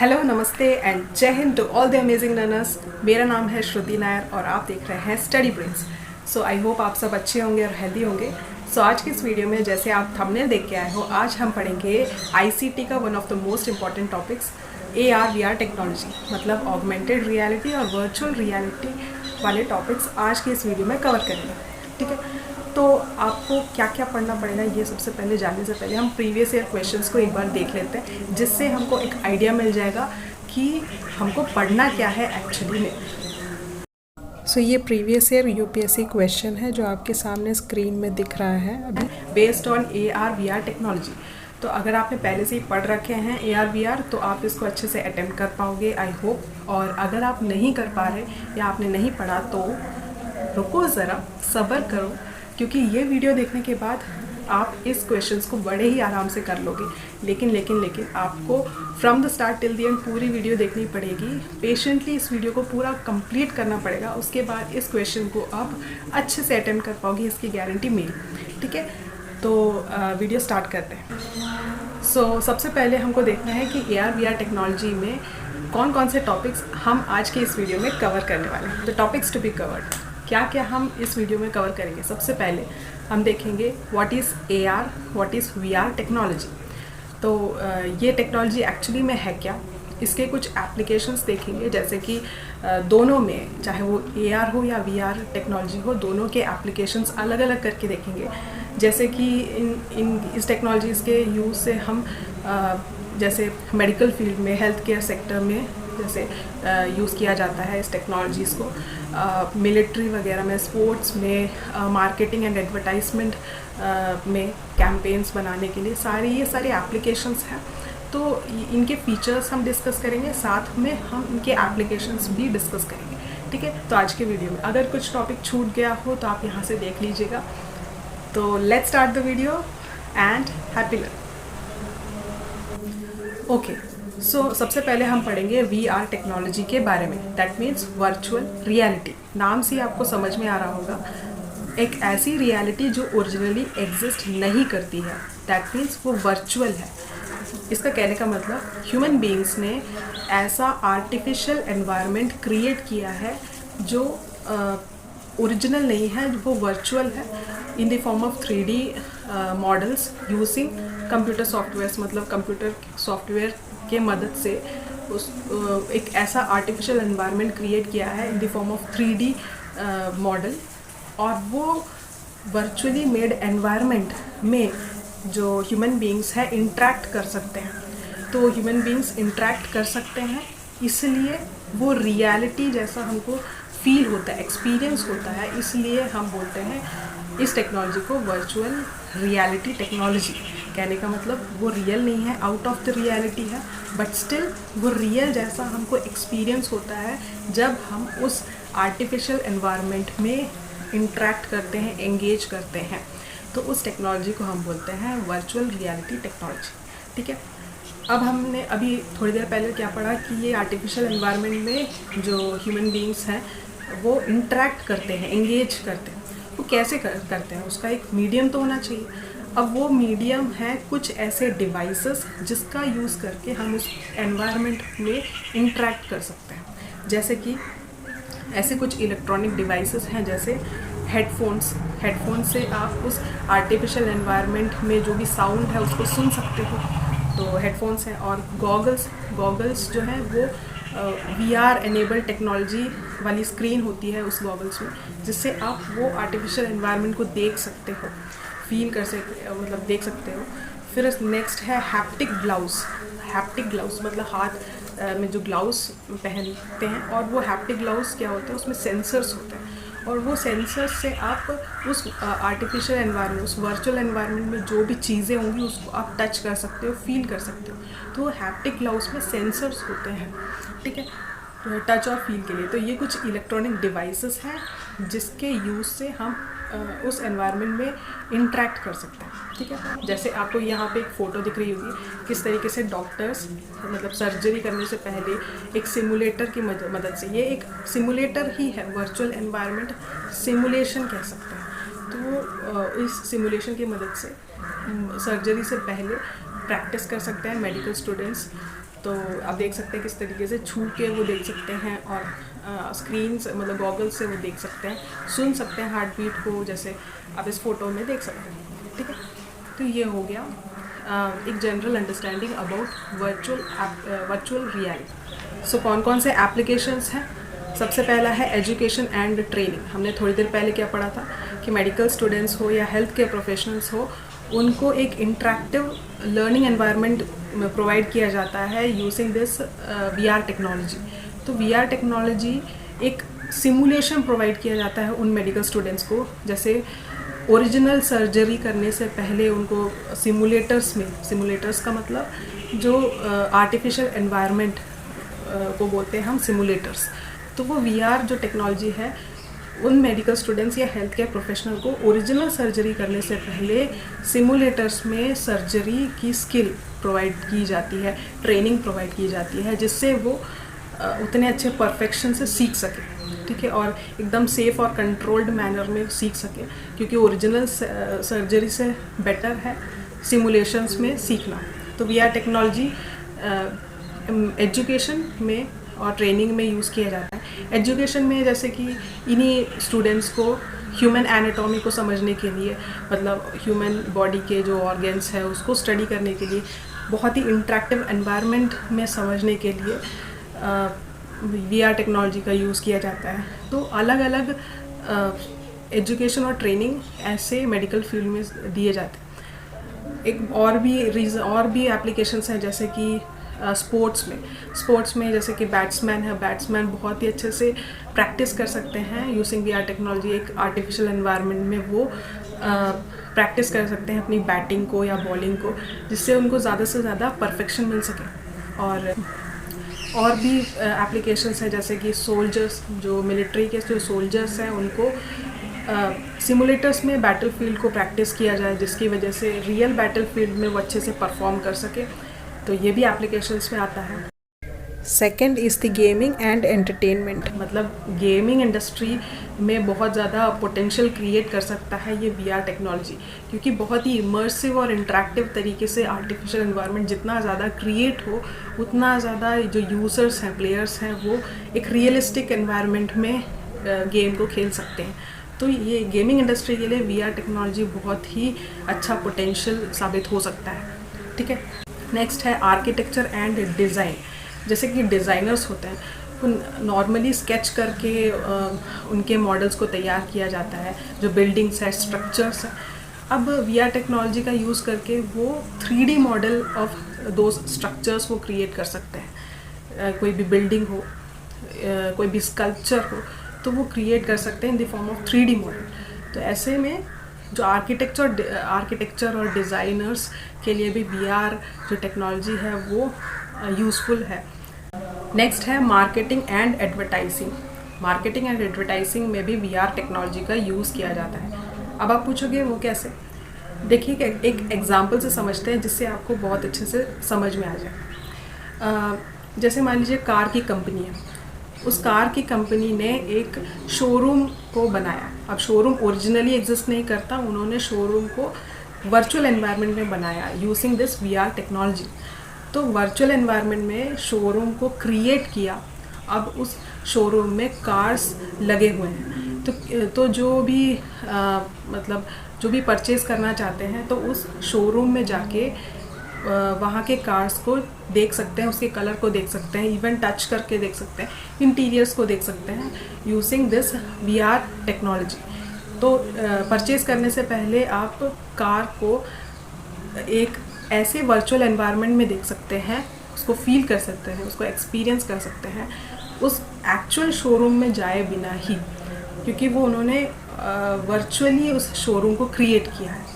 Hello, नमस्ते and जय हिंद to all the amazing learners. मेरा नाम है श्रुति नायर और आप देख रहे हैं study brains. So I hope आप सब अच्छे होंगे और हेल्दी होंगे। सो आज की इस वीडियो में जैसे आप थंबनेल देख के आए हो, आज हम पढ़ेंगे आईसीटी का one of the most important topics AR VR technology, मतलब ऑगमेंटेड रियलिटी और वर्चुअल रियलिटी वाले टॉपिक्स आज की इस वीडियो में कवर करेंगे। ठीक है, तो आपको क्या क्या पढ़ना पड़ेगा ये सबसे पहले जानने से पहले हम प्रीवियस ईयर क्वेश्चंस को एक बार देख लेते हैं, जिससे हमको एक आइडिया मिल जाएगा कि हमको पढ़ना क्या है एक्चुअली में। सो ये प्रीवियस ईयर यूपीएससी क्वेश्चन है जो आपके सामने स्क्रीन में दिख रहा है अभी, based on AR VR technology. तो अगर आपने पहले से ही पढ़ रखे हैं AR VR तो आप इसको अच्छे से अटेम्प्ट कर पाओगे, आई होप। और अगर आप नहीं कर पा रहे या आपने नहीं पढ़ा तो रुको ज़रा, सब्र करो, क्योंकि ये वीडियो देखने के बाद आप इस क्वेश्चंस को बड़े ही आराम से कर लोगे। लेकिन आपको from the start till the end पूरी वीडियो देखनी पड़ेगी। पेशेंटली इस वीडियो को पूरा कंप्लीट करना पड़ेगा, उसके बाद इस क्वेश्चन को आप अच्छे से अटेम्प्ट कर पाओगे, इसकी गारंटी मेरी। ठीक है, तो वीडियो स्टार्ट करते हैं। सो सबसे पहले हमको देखना है कि AR VR टेक्नोलॉजी में कौन कौन से टॉपिक्स हम आज के इस वीडियो में कवर करने वाले हैं। The topics to be covered, क्या क्या हम इस वीडियो में कवर करेंगे। सबसे पहले हम देखेंगे what is AR, what is VR technology. तो ये टेक्नोलॉजी एक्चुअली में है क्या, इसके कुछ एप्लीकेशंस देखेंगे, जैसे कि दोनों में, चाहे वो AR हो या VR टेक्नोलॉजी हो, दोनों के एप्लीकेशंस अलग अलग करके देखेंगे। जैसे कि इस टेक्नोलॉजीज़ के यूज़ से हम जैसे मेडिकल फील्ड में, हेल्थ केयर सेक्टर में जैसे यूज़ किया जाता है इस टेक्नोलॉजीज़ को, मिलिट्री वगैरह में, स्पोर्ट्स में, मार्केटिंग एंड एडवर्टाइजमेंट में कैंपेन्स बनाने के लिए ये सारी एप्लीकेशंस हैं। तो इनके फीचर्स हम डिस्कस करेंगे, साथ में हम इनके एप्लीकेशंस भी डिस्कस करेंगे। ठीक है, तो आज के वीडियो में अगर कुछ टॉपिक छूट गया हो तो आप यहाँ से देख लीजिएगा। तो let's start the video and happy learning. Okay, so सबसे पहले हम पढ़ेंगे VR टेक्नोलॉजी के बारे में, दैट मीन्स वर्चुअल रियलिटी। नाम से आपको समझ में आ रहा होगा, एक ऐसी रियलिटी जो ओरिजिनली एग्जिस्ट नहीं करती है, दैट मीन्स वो वर्चुअल है। इसका कहने का मतलब ह्यूमन बीइंग्स ने ऐसा आर्टिफिशियल एनवायरनमेंट क्रिएट किया है जो ओरिजिनल नहीं है, वो वर्चुअल है, in the form of 3D models using computer softwares, मतलब कंप्यूटर सॉफ्टवेयर के मदद से उस एक ऐसा आर्टिफिशियल एनवायरनमेंट क्रिएट किया है in the form of 3D model. और वो वर्चुअली मेड एनवायरनमेंट में जो ह्यूमन बीइंग्स है इंटरेक्ट कर सकते हैं। तो ह्यूमन बीइंग्स इंटरेक्ट कर सकते हैं, इसलिए वो रियलिटी जैसा हमको फील होता है, एक्सपीरियंस होता है, इसलिए हम बोलते हैं इस टेक्नोलॉजी को वर्चुअल रियलिटी टेक्नोलॉजी। कहने का मतलब वो रियल नहीं है, आउट ऑफ द रियलिटी है, बट स्टिल वो रियल जैसा हमको एक्सपीरियंस होता है जब हम उस आर्टिफिशियल एनवायरनमेंट में इंटरेक्ट करते हैं, एंगेज करते हैं। तो उस टेक्नोलॉजी को हम बोलते हैं वर्चुअल रियलिटी टेक्नोलॉजी। ठीक है, अब हमने अभी थोड़ी देर पहले क्या पढ़ा कि ये आर्टिफिशियल एनवायरनमेंट में जो ह्यूमन बीइंग्स हैं वो इंटरेक्ट करते हैं, एंगेज करते हैं। वो कैसे करते हैं, उसका एक मीडियम तो होना चाहिए। अब वो मीडियम है कुछ ऐसे डिवाइसेस जिसका यूज़ करके हम उस एनवायरनमेंट में इंटरेक्ट कर सकते हैं। जैसे कि ऐसे कुछ इलेक्ट्रॉनिक डिवाइसेस हैं, जैसे हेडफोन से आप उस आर्टिफिशियल एनवायरनमेंट में जो भी साउंड है उसको सुन सकते हो, तो हेडफोन्स हैं। और गॉगल्स जो है वो VR एनेबल टेक्नोलॉजी वाली स्क्रीन होती है उस गॉगल्स में, जिससे आप वो आर्टिफिशियल एनवायरनमेंट को देख सकते हो, फील कर सकते हो, मतलब देख सकते हो। फिर नेक्स्ट है हैप्टिक ग्लव्स, मतलब हाथ में जो ग्लव्स पहनते हैं, और वो हैप्टिक ग्लव्स क्या होते हैं, उसमें सेंसर्स होते हैं, और वो सेंसर्स से आप उस आर्टिफिशियल एनवायरनमेंट, उस वर्चुअल एनवायरनमेंट में जो भी चीज़ें होंगी उसको आप टच कर सकते हो, फील कर सकते हो। तो हैप्टिक ग्लव्स में सेंसर्स होते हैं, ठीक है, टच और फील के लिए। तो ये कुछ इलेक्ट्रॉनिक डिवाइसेस हैं जिसके यूज़ से हम उस एनवायरनमेंट में इंटरेक्ट कर सकते हैं। ठीक है, जैसे आपको यहाँ पे एक फ़ोटो दिख रही होगी, किस तरीके से डॉक्टर्स मतलब सर्जरी करने से पहले एक सिमुलेटर की मदद से, ये एक सिमुलेटर ही है, वर्चुअल एनवायरनमेंट सिमुलेशन कह सकते हैं। तो इस सिमुलेशन की मदद से सर्जरी से पहले प्रैक्टिस कर सकते हैं मेडिकल स्टूडेंट्स तो आप देख सकते हैं किस तरीके से छू के वो देख सकते हैं, और स्क्रीन से मतलब गॉगल से वो देख सकते हैं, सुन सकते हैं हार्ट बीट को, जैसे आप इस फ़ोटो में देख सकते हैं। ठीक है, तो ये हो गया एक general understanding about virtual reality. So कौन कौन से एप्लीकेशंस हैं? सबसे पहला है एजुकेशन एंड ट्रेनिंग। हमने थोड़ी देर पहले क्या पढ़ा था कि मेडिकल स्टूडेंट्स हो या हेल्थ केयर प्रोफेशनल्स हो, उनको एक इंटरेक्टिव लर्निंग एनवायरनमेंट प्रोवाइड किया जाता है यूजिंग दिस VR टेक्नोलॉजी। तो VR टेक्नोलॉजी एक सिमुलेशन प्रोवाइड किया जाता है उन मेडिकल स्टूडेंट्स को, जैसे ओरिजिनल सर्जरी करने से पहले उनको सिमुलेटर्स का मतलब जो आर्टिफिशियल एनवायरनमेंट को बोलते हैं हम सिमुलेटर्स। तो वो VR जो टेक्नोलॉजी है उन मेडिकल स्टूडेंट्स या हेल्थ केयर प्रोफेशनल को ओरिजिनल सर्जरी करने से पहले सिमुलेटर्स में सर्जरी की स्किल प्रोवाइड की जाती है, ट्रेनिंग प्रोवाइड की जाती है, जिससे वो उतने अच्छे परफेक्शन से सीख सके। ठीक है, और एकदम सेफ और कंट्रोल्ड मैनर में सीख सके, क्योंकि ओरिजिनल सर्जरी से बेटर है सिमुलेशंस में सीखना। तो VR टेक्नोलॉजी एजुकेशन में और ट्रेनिंग में यूज़ किया जाता है। एजुकेशन में जैसे कि इन्हीं स्टूडेंट्स को ह्यूमन एनाटॉमी को समझने के लिए, मतलब ह्यूमन बॉडी के जो ऑर्गन्स है उसको स्टडी करने के लिए, बहुत ही इंटरेक्टिव एनवायरनमेंट में समझने के लिए VR टेक्नोलॉजी का यूज़ किया जाता है। तो अलग अलग एजुकेशन और ट्रेनिंग ऐसे मेडिकल फील्ड में दिए जाते हैं। एक और भी एप्लीकेशंस हैं, जैसे कि स्पोर्ट्स में जैसे कि बैट्समैन बहुत ही अच्छे से प्रैक्टिस कर सकते हैं यूजिंग VR टेक्नोलॉजी। एक आर्टिफिशियल एनवायरनमेंट में वो प्रैक्टिस कर सकते हैं अपनी बैटिंग को या बॉलिंग को, जिससे उनको ज़्यादा से ज़्यादा परफेक्शन मिल सके। और भी एप्लीकेशंस हैं, जैसे कि सोल्जर्स, जो मिलिट्री के जो सोल्जर्स हैं उनको सिमुलेटर्स में बैटलफील्ड को प्रैक्टिस किया जाए, जिसकी वजह से रियल बैटलफील्ड में वो अच्छे से परफॉर्म कर सके। तो ये भी एप्लीकेशंस में आता है। Second is the gaming and entertainment, मतलब गेमिंग इंडस्ट्री में बहुत ज़्यादा पोटेंशियल क्रिएट कर सकता है ये VR टेक्नोलॉजी, क्योंकि बहुत ही इमर्सिव और इंटरेक्टिव तरीके से आर्टिफिशियल एनवायरनमेंट जितना ज़्यादा क्रिएट हो, उतना ज़्यादा जो यूज़र्स हैं, प्लेयर्स हैं, वो एक रियलिस्टिक एनवायरनमेंट में गेम को खेल सकते हैं। तो ये गेमिंग इंडस्ट्री के लिए VR टेक्नोलॉजी बहुत ही अच्छा पोटेंशियल साबित हो सकता है। ठीक है, नेक्स्ट है आर्किटेक्चर एंड डिज़ाइन। जैसे कि डिज़ाइनर्स होते हैं, नॉर्मली स्केच करके उनके मॉडल्स को तैयार किया जाता है, जो बिल्डिंग्स है, स्ट्रक्चर्स है। अब VR टेक्नोलॉजी का यूज़ करके वो 3D मॉडल ऑफ दो स्ट्रक्चर्स वो क्रिएट कर सकते हैं। कोई भी बिल्डिंग हो, कोई भी स्कल्पचर हो, तो वो क्रिएट कर सकते हैं in the form of 3D model. तो ऐसे में जो आर्किटेक्चर और डिज़ाइनर्स के लिए भी VR जो टेक्नोलॉजी है वो यूज़फुल है। नेक्स्ट है marketing and advertising. Marketing and advertising में भी VR टेक्नोलॉजी का यूज़ किया जाता है। अब आप पूछोगे वो कैसे? देखिए, एक एग्जांपल से समझते हैं जिससे आपको बहुत अच्छे से समझ में आ जाए। जैसे मान लीजिए कार की कंपनी है, उस कार की कंपनी ने एक शोरूम को बनाया। अब शोरूम ओरिजिनली एग्जिस्ट नहीं करता, उन्होंने शोरूम को वर्चुअल एनवायरनमेंट में बनाया यूजिंग दिस VR टेक्नोलॉजी। तो वर्चुअल एनवायरनमेंट में शोरूम को क्रिएट किया। अब उस शोरूम में कार्स लगे हुए हैं, तो जो भी मतलब जो भी परचेज़ करना चाहते हैं तो उस शोरूम में जाके वहाँ के कार्स को देख सकते हैं, उसके कलर को देख सकते हैं, इवन टच करके देख सकते हैं, इंटीरियर्स को देख सकते हैं यूजिंग दिस VR टेक्नोलॉजी। तो परचेज़ करने से पहले आप कार को एक ऐसे वर्चुअल एनवायरनमेंट में देख सकते हैं, उसको फील कर सकते हैं, उसको एक्सपीरियंस कर सकते हैं उस एक्चुअल शोरूम में जाए बिना ही, क्योंकि वो उन्होंने वर्चुअली उस शोरूम को क्रिएट किया है।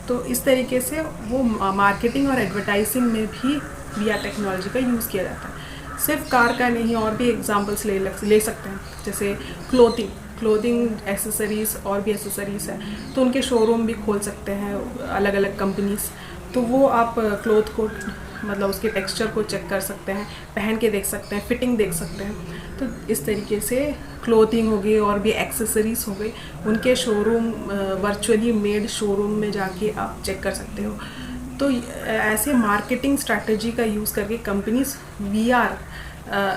तो इस तरीके से वो मार्केटिंग और एडवर्टाइजिंग में भी VR टेक्नोलॉजी का यूज़ किया जाता है। सिर्फ कार का नहीं, और भी एग्जांपल्स ले सकते हैं, जैसे क्लोथिंग एसेसरीज़, और भी एसेसरीज़ है, तो उनके शोरूम भी खोल सकते हैं अलग अलग कंपनीज़। तो वो आप क्लोथ को मतलब उसके टेक्सचर को चेक कर सकते हैं, पहन के देख सकते हैं, फिटिंग देख सकते हैं। तो इस तरीके से क्लोथिंग हो गई और भी एक्सेसरीज़ हो गई, उनके शोरूम वर्चुअली मेड शोरूम में जाके आप चेक कर सकते हो। तो ऐसे मार्केटिंग स्ट्रैटेजी का यूज़ करके कंपनीज VR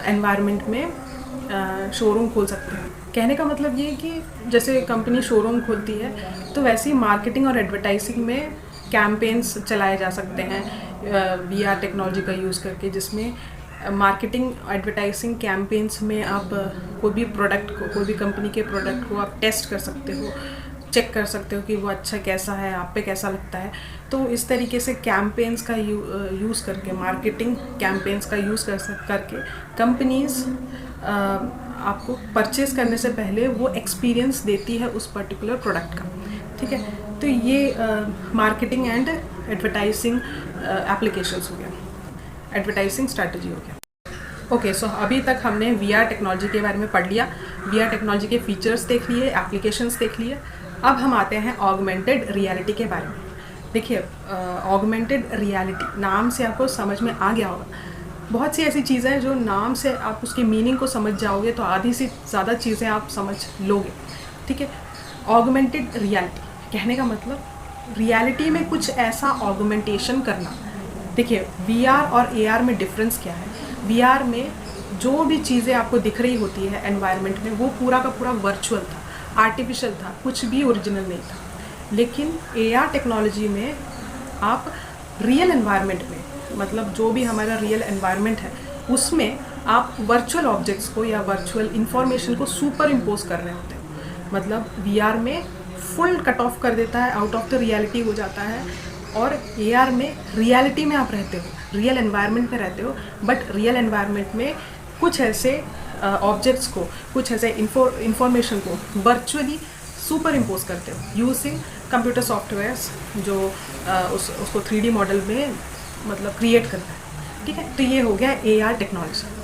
एनवायरनमेंट में शोरूम खोल सकते हैं। कहने का मतलब ये है कि जैसे कंपनी शोरूम खोलती है तो वैसे ही मार्केटिंग और एडवर्टाइजिंग में कैंपेन्स चलाए जा सकते हैं VR टेक्नोलॉजी का यूज़ करके, जिसमें मार्केटिंग एडवर्टाइजिंग कैंपेन्स में आप कोई भी प्रोडक्ट को, कोई भी कंपनी के प्रोडक्ट को आप टेस्ट कर सकते हो, चेक कर सकते हो कि वो अच्छा कैसा है, आप पे कैसा लगता है। तो इस तरीके से कैंपेन्स का यूज़ करके, मार्केटिंग कैंपेन्स का यूज़ करके कंपनीज आपको परचेज़ करने से पहले वो एक्सपीरियंस देती है उस पर्टिकुलर प्रोडक्ट का। ठीक है, तो ये मार्केटिंग एंड एडवर्टाइजिंग एप्लीकेशंस हो गया, एडवर्टाइजिंग स्ट्रैटेजी हो गया। ओके, सो अभी तक हमने VR टेक्नोलॉजी के बारे में पढ़ लिया, VR टेक्नोलॉजी के फीचर्स देख लिए, एप्लीकेशंस देख लिए। अब हम आते हैं ऑगमेंटेड रियलिटी के बारे में। देखिए, ऑगमेंटेड रियलिटी नाम से आपको समझ में आ गया होगा, बहुत सी ऐसी चीज़ें हैं जो नाम से आप उसके मीनिंग को समझ जाओगे तो आधी से ज़्यादा चीज़ें आप समझ लोगे। ठीक है, ऑगमेंटेड रियलिटी कहने का मतलब रियलिटी में कुछ ऐसा ऑगमेंटेशन करना। देखिए, VR और AR में डिफरेंस क्या है। VR में जो भी चीज़ें आपको दिख रही होती है एनवायरनमेंट में, वो पूरा का पूरा वर्चुअल था, आर्टिफिशियल था, कुछ भी ओरिजिनल नहीं था। लेकिन AR टेक्नोलॉजी में आप रियल एनवायरनमेंट में, मतलब जो भी हमारा रियल एनवायरनमेंट है उसमें आप वर्चुअल ऑब्जेक्ट्स को या वर्चुअल इंफॉर्मेशन को सुपर इम्पोज कर रहे होते हैं। मतलब VR में फुल कट ऑफ कर देता है, आउट ऑफ द रियलिटी हो जाता है, और AR में रियलिटी में आप रहते हो, रियल एनवायरनमेंट में रहते हो, बट रियल एनवायरनमेंट में कुछ ऐसे ऑब्जेक्ट्स को, कुछ ऐसे इंफॉर्मेशन को वर्चुअली सुपर इम्पोज करते हो यूजिंग कंप्यूटर सॉफ्टवेयर्स जो उसको 3D मॉडल में मतलब क्रिएट करता है। ठीक है, तो ये हो गया AR technology.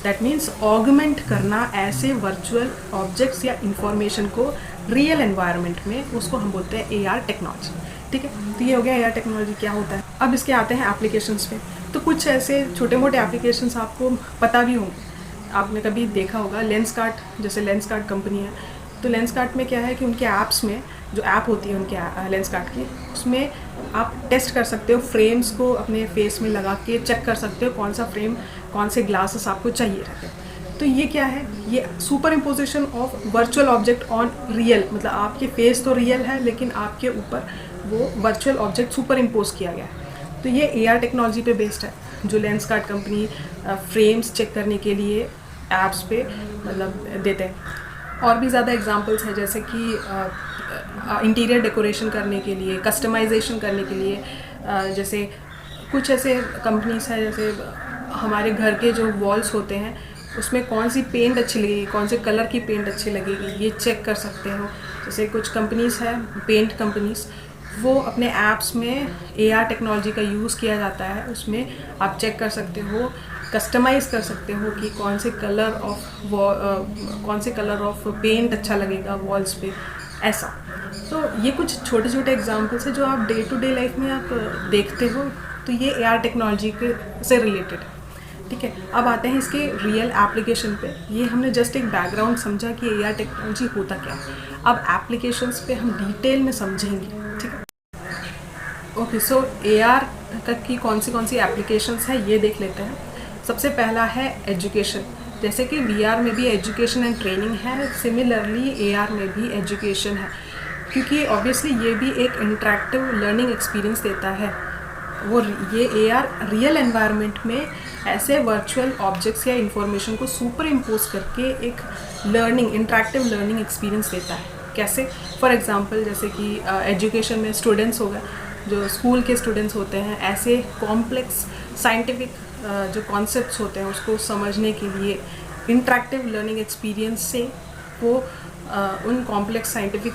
That means augment करना ऐसे वर्चुअल ऑब्जेक्ट्स या इंफॉर्मेशन को रियल एनवायरनमेंट में, उसको हम बोलते हैं AR टेक्नोलॉजी। ठीक है, तो ये हो गया AR टेक्नोलॉजी क्या होता है। अब इसके आते हैं एप्लीकेशंस पे। तो कुछ ऐसे छोटे मोटे एप्लीकेशंस आपको पता भी होंगे, आपने कभी देखा होगा। लेंसकार्ट, जैसे लेंसकार्ट कंपनी है, तो लेंसकार्ट में क्या है कि उनके ऐप्स में जो ऐप होती है उनके लेंसकार्ट की, उसमें आप टेस्ट कर सकते हो, फ्रेम्स को अपने फेस में लगा के चेक कर सकते हो कौन सा फ्रेम, कौन से ग्लासेस आपको चाहिए रहते हैं। तो ये क्या है, ये super imposition of virtual object on real, मतलब आपके फेस तो रियल है लेकिन आपके ऊपर वो वर्चुअल ऑब्जेक्ट सुपर इम्पोज किया गया है। तो ये AR टेक्नोलॉजी पे बेस्ड है, जो लेंसकार्ट कंपनी फ्रेम्स चेक करने के लिए ऐप्स पे मतलब देते हैं। और भी ज़्यादा एग्जांपल्स हैं, जैसे कि इंटीरियर डेकोरेशन करने के लिए, कस्टमाइजेशन करने के लिए, जैसे कुछ ऐसे कंपनीज हैं, जैसे हमारे घर के जो वॉल्स होते हैं उसमें कौन सी पेंट अच्छी लगेगी, कौन से कलर की पेंट अच्छी लगेगी, ये चेक कर सकते हो। जैसे कुछ कंपनीज हैं, पेंट कंपनीज, वो अपने ऐप्स में AR टेक्नोलॉजी का यूज़ किया जाता है, उसमें आप चेक कर सकते हो, कस्टमाइज़ कर सकते हो कि कौन से कलर ऑफ पेंट अच्छा लगेगा वॉल्स पे, ऐसा। तो ये कुछ छोटे छोटे एग्जांपल्स हैं जो आप डे टू डे लाइफ में आप देखते हो, तो ये AR टेक्नोलॉजी के से रिलेटेड है। ठीक है, अब आते हैं इसके रियल एप्लीकेशन पे। ये हमने जस्ट एक बैकग्राउंड समझा कि AR टेक्नोलॉजी होता क्या है। अब एप्लीकेशंस पे हम डिटेल में समझेंगे। ठीक है, ओके, सो AR की कौन सी एप्लीकेशंस है ये देख लेते हैं। सबसे पहला है एजुकेशन। जैसे कि VR में भी एजुकेशन एंड ट्रेनिंग है, सिमिलरली AR में भी एजुकेशन है, क्योंकि ऑब्वियसली ये भी एक इंटरेक्टिव लर्निंग एक्सपीरियंस देता है। वो ये AR रियल एनवायरनमेंट में ऐसे वर्चुअल ऑब्जेक्ट्स या इंफॉर्मेशन को सुपर इम्पोज करके एक लर्निंग, इंटरेक्टिव लर्निंग एक्सपीरियंस देता है। कैसे? फॉर एग्जांपल, जैसे कि एजुकेशन में स्टूडेंट्स हो गए, जो स्कूल के स्टूडेंट्स होते हैं, ऐसे कॉम्प्लेक्स साइंटिफिक जो कॉन्सेप्ट्स होते हैं उसको समझने के लिए इंटरेक्टिव लर्निंग एक्सपीरियंस से वो उन कॉम्प्लेक्स साइंटिफिक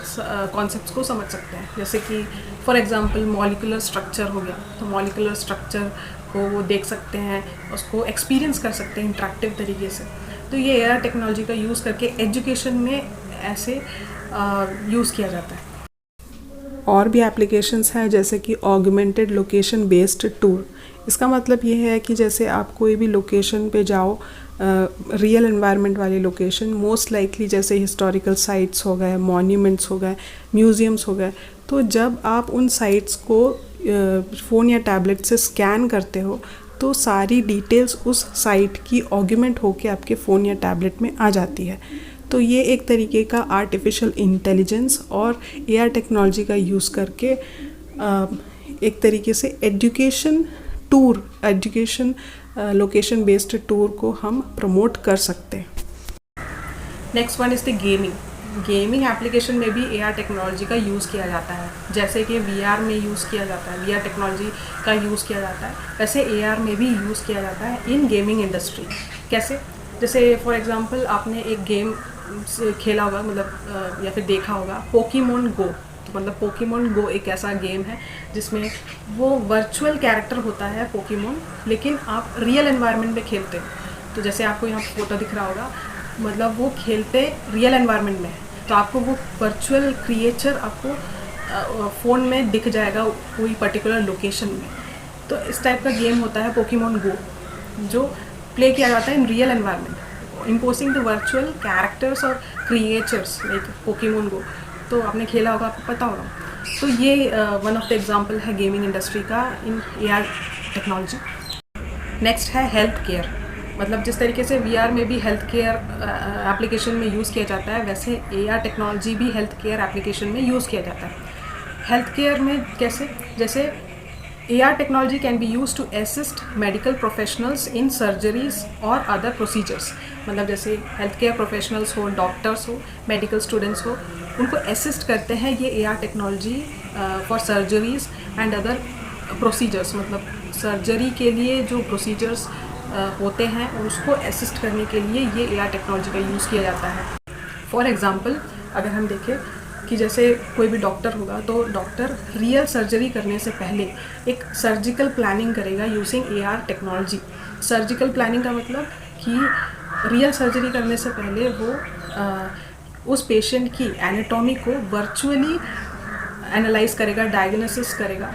कॉन्सेप्ट्स को समझ सकते हैं। जैसे कि फॉर एग्जांपल मॉलिक्यूलर स्ट्रक्चर हो गया, तो मॉलिक्यूलर स्ट्रक्चर को वो देख सकते हैं, उसको एक्सपीरियंस कर सकते हैं इंटरेक्टिव तरीके से। तो ये AR टेक्नोलॉजी का यूज़ करके एजुकेशन में ऐसे यूज़ किया जाता है। और भी एप्लीकेशंस हैं, जैसे कि ऑगमेंटेड लोकेशन बेस्ड टूर। इसका मतलब ये है कि जैसे आप कोई भी लोकेशन पे जाओ, रियल एनवायरनमेंट वाली लोकेशन, मोस्ट लाइकली जैसे हिस्टोरिकल साइट्स हो गए, मॉन्यूमेंट्स हो गए, म्यूज़ियम्स हो गए, तो जब आप उन साइट्स को फ़ोन या टैबलेट से स्कैन करते हो तो सारी डिटेल्स उस साइट की ऑग्यूमेंट होके आपके फ़ोन या टैबलेट में आ जाती है। तो ये एक तरीके का आर्टिफिशियल इंटेलिजेंस और एआई टेक्नोलॉजी का यूज़ करके एक तरीके से एजुकेशन लोकेशन बेस्ड टूर को हम प्रमोट कर सकते हैं। Next one is the gaming application में भी एआर टेक्नोलॉजी का यूज़ किया जाता है। जैसे कि वीआर में यूज़ किया जाता है, वीआर टेक्नोलॉजी का यूज़ किया जाता है, वैसे एआर में भी यूज़ किया जाता है इन गेमिंग इंडस्ट्री। कैसे? जैसे फॉर एग्जांपल आपने एक गेम खेला होगा, मतलब या फिर देखा होगा, पोकेमॉन गो। तो मतलब पोकेमॉन गो एक ऐसा गेम है जिसमें वो वर्चुअल कैरेक्टर होता है पोकेमॉन, लेकिन आप रियल एनवायरनमेंट में खेलते हो। तो जैसे आपको यहाँ फोटो दिख रहा होगा, मतलब वो खेलते रियल एनवायरनमेंट में है, तो आपको वो वर्चुअल क्रिएचर आपको फ़ोन में दिख जाएगा कोई पर्टिकुलर लोकेशन में। तो इस टाइप का गेम होता है पोकेमॉन गो, जो प्ले किया जाता है in real environment, imposing the virtual characters और क्रिएचर्स लाइक पोकेमॉन गो। तो आपने खेला होगा, आपको पता होगा। तो ये वन ऑफ द एग्जांपल है गेमिंग इंडस्ट्री का इन एआई टेक्नोलॉजी। नेक्स्ट है हेल्थ केयर। मतलब जिस तरीके से वीआर में भी हेल्थ केयर एप्लीकेशन में यूज़ किया जाता है, वैसे एआर टेक्नोलॉजी भी हेल्थ केयर एप्लीकेशन में यूज़ किया जाता है। हेल्थ केयर में कैसे? जैसे AR technology can be use to assist medical professionals in surgeries और अदर प्रोसीजर्स। मतलब जैसे हेल्थ केयर प्रोफेशनल्स हो, डॉक्टर्स हो, मेडिकल स्टूडेंट्स हो, उनको असिस्ट करते हैं ये AR technology for surgeries and other procedures. मतलब सर्जरी के लिए जो प्रोसीजर्स होते हैं उसको असिस्ट करने के लिए ये एआर टेक्नोलॉजी का यूज़ किया जाता है। फॉर एग्ज़ाम्पल अगर हम देखें कि जैसे कोई भी डॉक्टर होगा, तो डॉक्टर रियल सर्जरी करने से पहले एक सर्जिकल प्लानिंग करेगा using AR technology. Surgical planning का मतलब कि रियल सर्जरी करने से पहले वो उस पेशेंट की एनाटॉमी को वर्चुअली एनालाइज करेगा, डायग्नोसिस करेगा,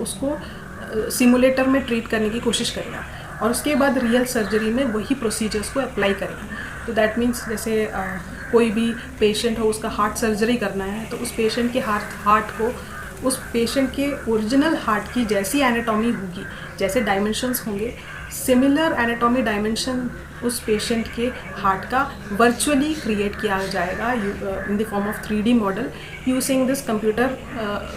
उसको सिमुलेटर में ट्रीट करने की कोशिश करेगा और उसके बाद रियल सर्जरी में वही प्रोसीजर्स को अप्लाई करेगा। तो दैट मीन्स जैसे कोई भी पेशेंट हो, उसका हार्ट सर्जरी करना है, तो उस पेशेंट के हार्ट को उस पेशेंट के ओरिजिनल हार्ट की जैसी एनाटॉमी होगी, जैसे डायमेंशंस होंगे, सिमिलर एनाटॉमी डायमेंशन उस पेशेंट के हार्ट का वर्चुअली क्रिएट किया जाएगा in the form of 3D model using this computer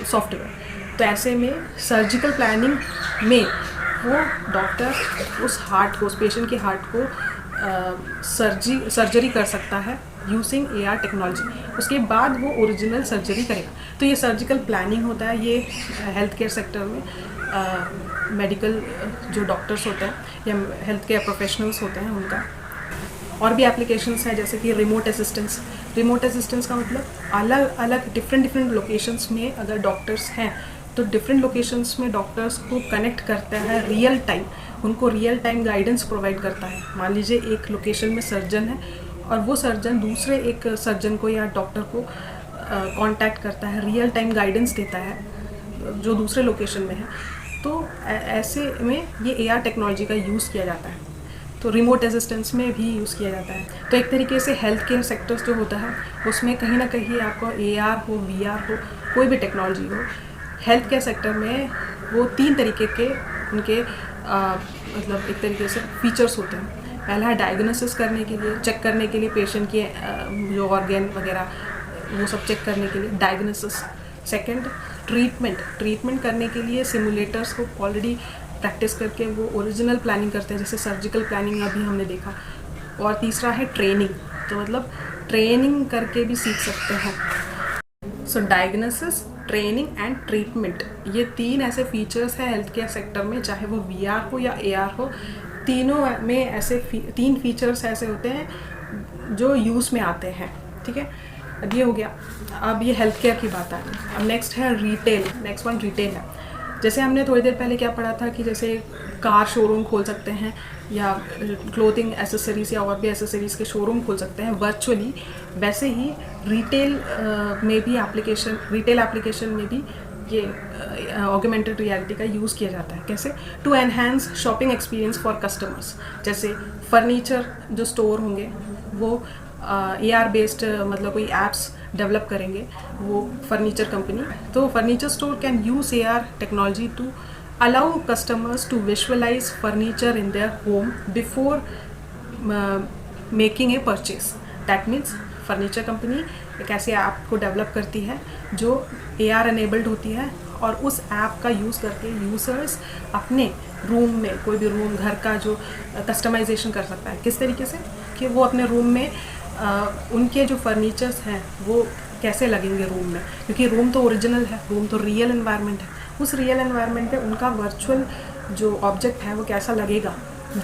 software. तो ऐसे में सर्जिकल प्लानिंग में वो डॉक्टर उस पेशेंट के हार्ट को सर्जरी कर सकता है यूजिंग एआर टेक्नोलॉजी। उसके बाद वो ओरिजिनल सर्जरी करेगा। तो ये सर्जिकल प्लानिंग होता है, ये हेल्थ केयर सेक्टर में मेडिकल जो डॉक्टर्स होते हैं या हेल्थ केयर प्रोफेशनल्स होते हैं उनका। और भी एप्लीकेशंस हैं जैसे कि रिमोट असिस्टेंस। रिमोट असिस्टेंस का मतलब अलग अलग डिफरेंट लोकेशंस में अगर डॉक्टर्स हैं तो डिफरेंट लोकेशंस में डॉक्टर्स को कनेक्ट करता है रियल टाइम, उनको रियल टाइम गाइडेंस प्रोवाइड करता है। मान लीजिए एक लोकेशन में सर्जन है और वो सर्जन दूसरे एक सर्जन को या डॉक्टर को कांटेक्ट करता है, रियल टाइम गाइडेंस देता है जो दूसरे लोकेशन में है। तो ऐसे में ये एआर टेक्नोलॉजी का यूज़ किया जाता है। तो रिमोट असिस्टेंस में भी यूज़ किया जाता है। तो एक तरीके से हेल्थ केयर सेक्टर्स जो होता है उसमें कहीं ना कहीं आपको एआर हो, वीआर हो, कोई भी टेक्नोलॉजी हो, हेल्थ केयर सेक्टर में वो 3 तरीके के उनके मतलब एक तरीके से फीचर्स होते हैं। पहला है डायग्नोसिस करने के लिए, चेक करने के लिए पेशेंट के जो ऑर्गन वगैरह वो सब चेक करने के लिए डायग्नोसिस। सेकंड ट्रीटमेंट करने के लिए सिमुलेटर्स को ऑलरेडी प्रैक्टिस करके वो ओरिजिनल प्लानिंग करते हैं, जैसे सर्जिकल प्लानिंग अभी हमने देखा। और तीसरा है ट्रेनिंग, तो मतलब ट्रेनिंग करके भी सीख सकते हैं। सो डायग्नोसिस, ट्रेनिंग एंड ट्रीटमेंट, ये 3 ऐसे फीचर्स हैं हेल्थ केयर सेक्टर में, चाहे वो वीआर हो या एआर हो, तीनों में ऐसे 3 फीचर्स ऐसे होते हैं जो यूज़ में आते हैं। ठीक है, अब ये हो गया। अब ये हेल्थ केयर की बात आ गई। अब नेक्स्ट है रिटेल। नेक्स्ट वन रिटेल है। जैसे हमने थोड़ी देर पहले क्या पढ़ा था कि जैसे कार शोरूम खोल सकते हैं या क्लोथिंग एसेसरीज या और भी एसेसरीज के शोरूम खोल सकते हैं वर्चुअली, वैसे ही रिटेल में भी रिटेल एप्लीकेशन में भी ये ऑगमेंटेड रियलिटी का यूज़ किया जाता है। कैसे? To enhance shopping experience for customers. जैसे फर्नीचर जो स्टोर होंगे वो AR बेस्ड मतलब कोई एप्स डेवलप करेंगे, वो फर्नीचर कंपनी। तो furniture store can use AR technology to allow customers to visualize furniture in their home before making a purchase. That means furniture company एक ऐसी ऐप को डेवलप करती है जो AR एनेबल्ड होती है, और उस ऐप का यूज़ करके यूज़र्स अपने रूम में, कोई भी रूम घर का जो कस्टमाइजेशन कर सकता है। किस तरीके से कि वो अपने रूम में उनके जो फर्नीचर्स हैं वो कैसे लगेंगे रूम में, क्योंकि रूम तो ओरिजिनल है, रूम तो रियल एनवायरनमेंट है। उस रियल एनवायरनमेंट पे उनका वर्चुअल जो ऑब्जेक्ट है वो कैसा लगेगा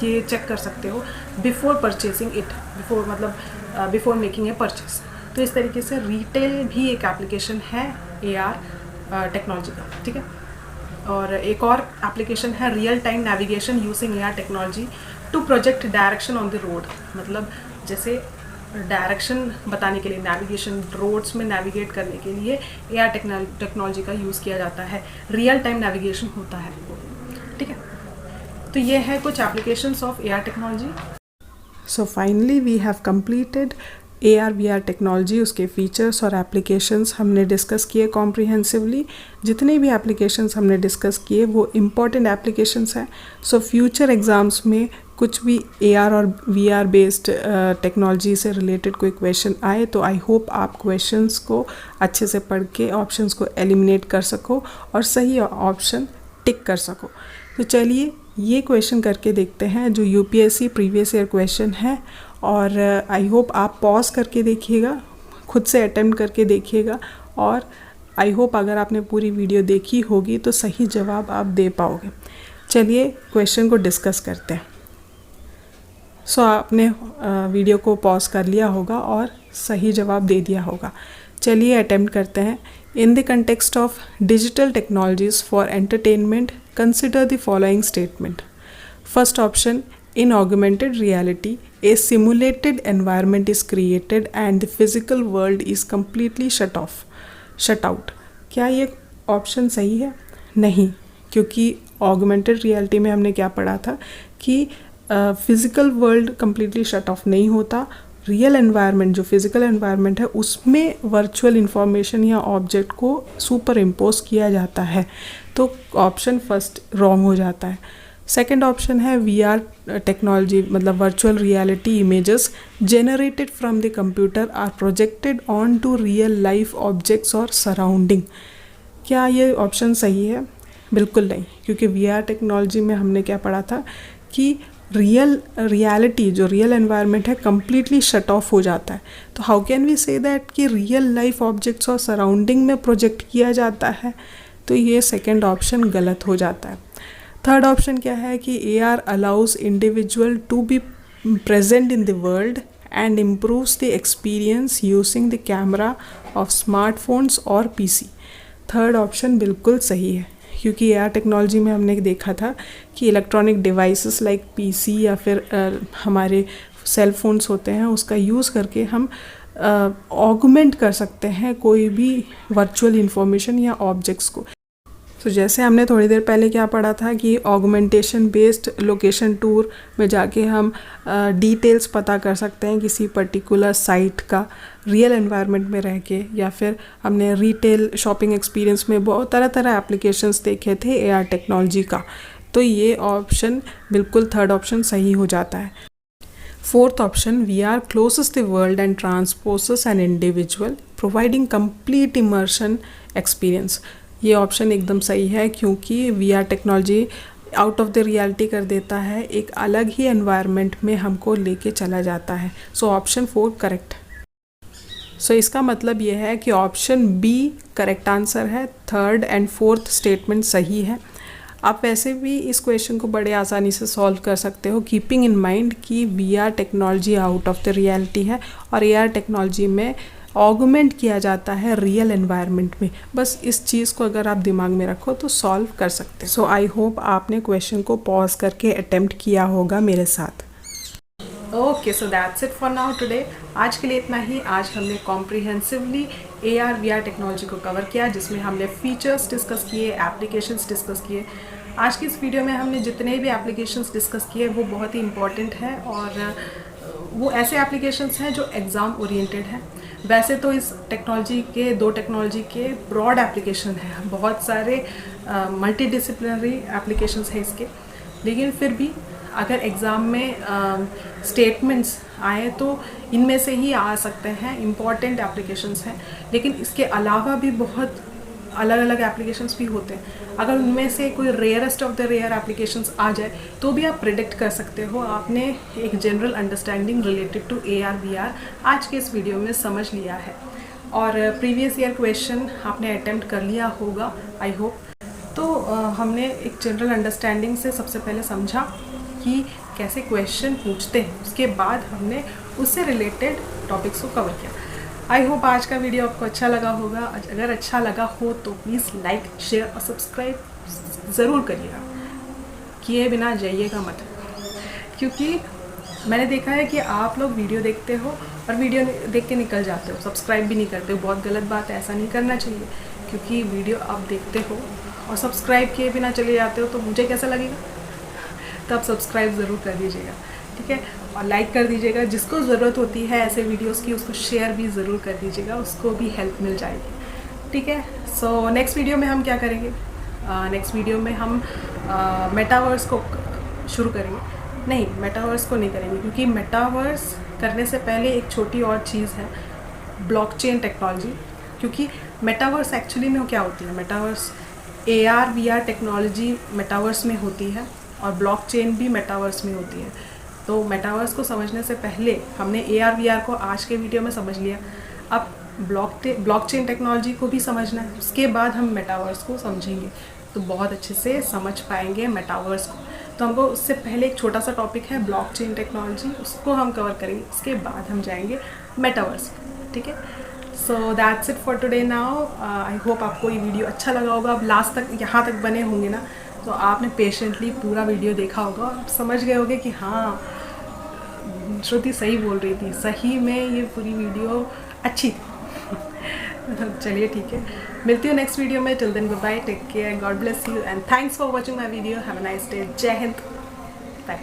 ये चेक कर सकते हो बिफोर परचेसिंग इट, बिफोर मतलब बिफोर मेकिंग ए परचेस। तो इस तरीके से रिटेल भी एक एप्लीकेशन है AR टेक्नोलॉजी का, ठीक है। और एक और एप्लीकेशन है real time navigation using AR technology to project direction on the road. मतलब जैसे डायरेक्शन बताने के लिए, नेविगेशन, रोड्स में नेविगेट करने के लिए AR टेक्नोलॉजी का यूज़ किया जाता है, रियल टाइम नेविगेशन होता है वो, ठीक है। तो ये है कुछ applications of AR technology. So finally we have completed AR VR technology, उसके फीचर्स और एप्लीकेशंस हमने डिस्कस किए कॉम्प्रिहेंसिवली। जितने भी एप्लीकेशंस हमने डिस्कस किए वो इम्पॉर्टेंट एप्लीकेशंस हैं। सो फ्यूचर एग्ज़ाम्स में कुछ भी AR और VR बेस्ड टेक्नोलॉजी से रिलेटेड कोई क्वेश्चन आए तो आई होप आप क्वेश्चंस को अच्छे से पढ़ के ऑप्शंस को एलिमिनेट कर सको और सही ऑप्शन टिक कर सको। तो चलिए ये क्वेश्चन करके देखते हैं जो UPSC प्रीवियस ईयर क्वेश्चन है, और आई होप आप पॉज करके देखिएगा, खुद से अटेम्प्ट करके देखिएगा, और आई होप अगर आपने पूरी वीडियो देखी होगी तो सही जवाब आप दे पाओगे। चलिए क्वेश्चन को डिस्कस करते हैं। सो आपने वीडियो को पॉज कर लिया होगा और सही जवाब दे दिया होगा। चलिए अटेम्प्ट करते हैं। In the context of digital technologies for entertainment, consider the following statement. First option, in augmented reality, a simulated environment is created and the physical world is completely shut out. क्या ये option सही है? नहीं, क्योंकि augmented reality में हमने क्या पढ़ा था कि physical world completely shut of नहीं होता। रियल एनवायरनमेंट, जो फिज़िकल एनवायरनमेंट है, उसमें वर्चुअल इंफॉर्मेशन या ऑब्जेक्ट को सुपर इम्पोज किया जाता है। तो ऑप्शन फर्स्ट रॉन्ग हो जाता है। सेकंड ऑप्शन है VR टेक्नोलॉजी, मतलब virtual reality images generated from the computer are projected on to real life objects और सराउंडिंग। क्या ये ऑप्शन सही है? बिल्कुल नहीं, क्योंकि VR टेक्नोलॉजी में हमने क्या पढ़ा था कि रियलिटी, जो रियल एनवायरनमेंट है, कम्प्लीटली शट ऑफ हो जाता है। तो how can we say that कि रियल लाइफ ऑब्जेक्ट्स और सराउंडिंग में प्रोजेक्ट किया जाता है? तो ये सेकंड ऑप्शन गलत हो जाता है। थर्ड ऑप्शन क्या है कि AR allows individual to be present in the world and improves the experience using the camera of smartphones और PC। थर्ड ऑप्शन बिल्कुल सही है, क्योंकि AR टेक्नोलॉजी में हमने देखा था कि इलेक्ट्रॉनिक डिवाइसेस लाइक PC या फिर हमारे सेल फोन्स होते हैं, उसका यूज़ करके हम ऑगमेंट कर सकते हैं कोई भी वर्चुअल इंफॉर्मेशन या ऑब्जेक्ट्स को। तो जैसे हमने थोड़ी देर पहले क्या पढ़ा था कि ऑगमेंटेशन बेस्ड लोकेशन टूर में जाके हम डिटेल्स पता कर सकते हैं किसी पर्टिकुलर साइट का रियल एनवायरनमेंट में रह के, या फिर हमने रिटेल शॉपिंग एक्सपीरियंस में बहुत तरह तरह एप्लीकेशंस देखे थे AR टेक्नोलॉजी का। तो ये ऑप्शन बिल्कुल थर्ड ऑप्शन सही हो जाता है। Fourth option, VR closes the world and transposes an individual providing complete immersion experience। ये ऑप्शन एकदम सही है, क्योंकि VR technology out of the reality कर देता है, एक अलग ही एनवायरनमेंट में हमको लेके चला जाता है। So option 4 correct. सो इसका मतलब ये है कि ऑप्शन B करेक्ट आंसर है, थर्ड एंड फोर्थ स्टेटमेंट सही है। आप वैसे भी इस क्वेश्चन को बड़े आसानी से सॉल्व कर सकते हो, कीपिंग इन माइंड कि VR technology out of the reality है और AR टेक्नोलॉजी में ऑगमेंट किया जाता है रियल एनवायरनमेंट में। बस इस चीज़ को अगर आप दिमाग में रखो तो सॉल्व कर सकते हो। सो आई होप आपने क्वेश्चन को पॉज करके अटेम्प्ट किया होगा मेरे साथ। Okay, so that's it for now today. आज के लिए इतना ही। आज हमने कॉम्प्रिहेंसिवली AR VR टेक्नोलॉजी को कवर किया, जिसमें हमने फीचर्स डिस्कस किए, एप्लीकेशंस डिस्कस किए। आज की इस वीडियो में हमने जितने भी एप्लीकेशंस डिस्कस किए वो बहुत ही इंपॉर्टेंट है और वो ऐसे एप्लीकेशंस हैं जो एग्ज़ाम ओरिएंटेड हैं। वैसे तो इस टेक्नोलॉजी के ब्रॉड एप्लीकेशन हैं, बहुत सारे मल्टी डिसिप्लिनरी एप्लीकेशंस हैं इसके, लेकिन फिर भी अगर एग्ज़ाम में स्टेटमेंट्स आए तो इनमें से ही आ सकते हैं, इम्पॉर्टेंट एप्लीकेशंस हैं। लेकिन इसके अलावा भी बहुत अलग अलग एप्लीकेशंस भी होते हैं। अगर उनमें से कोई rarest of the rare applications आ जाए तो भी आप प्रिडिक्ट कर सकते हो। आपने एक general understanding related to AR VR आज के इस वीडियो में समझ लिया है, और प्रीवियस ईयर क्वेश्चन आपने अटेम्प्ट कर लिया होगा आई होप। तो हमने एक जनरल अंडरस्टैंडिंग से सबसे पहले समझा कि कैसे क्वेश्चन पूछते हैं, उसके बाद हमने उससे रिलेटेड टॉपिक्स को कवर किया। आई होप आज का वीडियो आपको अच्छा लगा होगा। अगर अच्छा लगा हो तो प्लीज़ लाइक, शेयर और सब्सक्राइब ज़रूर करिएगा, किए बिना जाइएगा मत, क्योंकि मैंने देखा है कि आप लोग वीडियो देखते हो और वीडियो देख के निकल जाते हो, सब्सक्राइब भी नहीं करते हो। बहुत गलत बात है, ऐसा नहीं करना चाहिए, क्योंकि वीडियो आप देखते हो और सब्सक्राइब किए बिना चले जाते हो तो मुझे कैसा लगेगा। तो आप सब्सक्राइब ज़रूर कर दीजिएगा, ठीक है, और लाइक कर दीजिएगा। जिसको ज़रूरत होती है ऐसे वीडियोस की उसको शेयर भी ज़रूर कर दीजिएगा, उसको भी हेल्प मिल जाएगी, ठीक है। सो नेक्स्ट वीडियो में हम क्या करेंगे, नेक्स्ट वीडियो में हम मेटावर्स को शुरू करेंगे। नहीं, मेटावर्स को नहीं करेंगे, क्योंकि मेटावर्स करने से पहले एक छोटी और चीज़ है, ब्लॉकचेन टेक्नोलॉजी। क्योंकि मेटावर्स एक्चुअली में क्या होती है, metaverse AR VR technology metaverse में होती है और ब्लॉकचेन भी मेटावर्स में होती है। तो मेटावर्स को समझने से पहले हमने AR VR को आज के वीडियो में समझ लिया। अब ब्लॉकचेन टेक्नोलॉजी को भी समझना है, उसके बाद हम मेटावर्स को समझेंगे तो बहुत अच्छे से समझ पाएंगे मेटावर्स को। तो हमको उससे पहले एक छोटा सा टॉपिक है ब्लॉकचेन टेक्नोलॉजी, उसको हम कवर करेंगे, उसके बाद हम जाएंगे मेटावर्स, ठीक है। So that's it for today now. I hope आपको ये वीडियो अच्छा लगा होगा। अब लास्ट तक यहाँ तक बने होंगे ना, तो आपने पेशेंटली पूरा वीडियो देखा होगा और समझ गए होंगे कि हाँ, श्रुति सही बोल रही थी, सही में ये पूरी वीडियो अच्छी थी। चलिए ठीक है, मिलती हूँ नेक्स्ट वीडियो में। Till then good bye, take care, God bless you and thanks for watching my video. Have a nice day. जय हिंद, बाय।